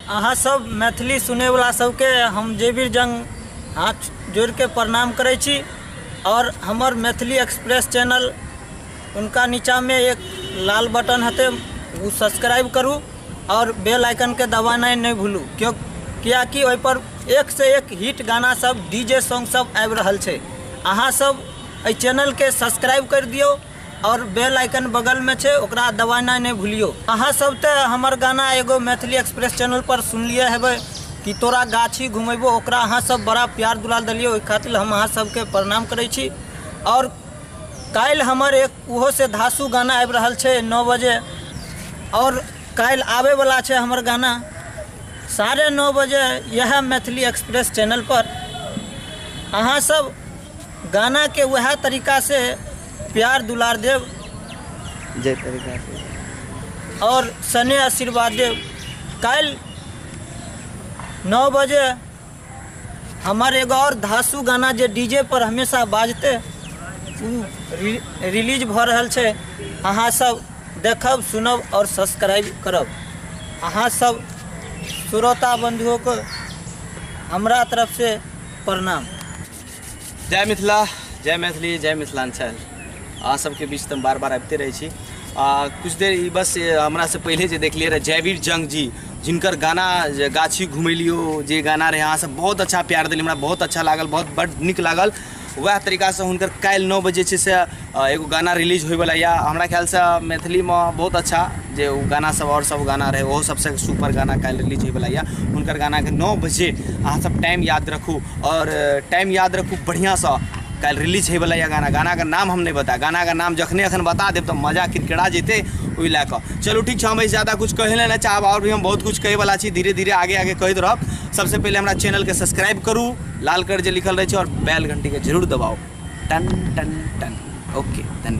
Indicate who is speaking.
Speaker 1: अहाँ सब मैथिली सुने वाला सबके हम जयवीर जंग हाथ जोड़ के प्रणाम करे छी। और हमर मैथिली एक्सप्रेस चैनल उनका नीचा में एक लाल बटन हते, वो सब्सक्राइब करूँ और बेल आइकन के दबाना नहीं भूलू, क्या कि ओइ पर एक से एक हिट गाना सब डीजे सॉन्ग सब आबि रहल छै। अहाँ सब एहि चैनल के सब्सक्राइब कर दियो और बेल आइकन बगल में छै, ओकरा दबाना नहीं भूलियो। अहाँ सब तो हमर गाना एगो मैथिली एक्सप्रेस चैनल पर सुनलिए हेबै कि तोरा गाछी घुमेबो, ओकरा अहाँ सब बड़ा प्यार दुलार दिलियो, ओहि खातिर हम अहाँ सबके प्रणाम करै छी। और काल्हि हमर एक उहो से धासु गाना आबि रहल छै 9 बजे, और काल्हि आबे वाला छै हमर गाना 9:30 बजे यह मैथिली एक्सप्रेस चैनल पर। अहाँ सब गाना के वह तरीका से प्यार दुलार देव,
Speaker 2: जे तरीका से
Speaker 1: और सने आशीर्वाद देव। काल्हि 9 बजे हमारे एगो और धासु गाना जे डीजे पर हमेशा बाजते रिलीज भ रहल छै। अहाँ सब देखब, सुनब और सब्सक्राइब करब। अहाँ सब श्रोता बंधुओं को हमरा तरफ से प्रणाम।
Speaker 2: जय मिथिला, जय मैथिली, जय मिथिलांचल। अहाँ सबके बीच तो बार बार आबते रहे छी। कुछ देर बस हमरा से पहले जे देखलिए रहे जयवीर जंग जी, जिनकर गाना गाछी घुमेलियो जे गाना रहे, अहाँ सब बहुत अच्छा प्यार दिली, हमरा बहुत अच्छा लागल, बहुत बड़ निक लागल। वह तरीका से हुनकर काल्हि 9 बजे से एगो गाना रिलीज होय वाला या हमरा ख्याल से मैथिली में बहुत अच्छा जे गाना सब और सब गाना रहे, वो सबसे सुपर गाना काल्हि रिलीज होय वाला या हुनकर गाना के 9 बजे अहाँ सब टाइम याद रखू और टाइम याद रखू बढ़िया से। कल रिलीज है वाला या गाना का नाम हम नहीं बता, गाना का नाम जखने अखन बता देव तो मजा किरकिड़ा जेते ओहि ला कऽ। चलू ठीक है, हम ज़्यादा कुछ कहे ना चाहब, और भी हम बहुत कुछ कहे वाला छी, धीरे धीरे आगे आगे कहते रहब। सबसे पहले हमारा चैनल के सब्सक्राइब करू, लाल कर जे लिखल रहे और बेल घंटी के जरूर दबाओ, टन टन टन। ओके, धन्यवाद।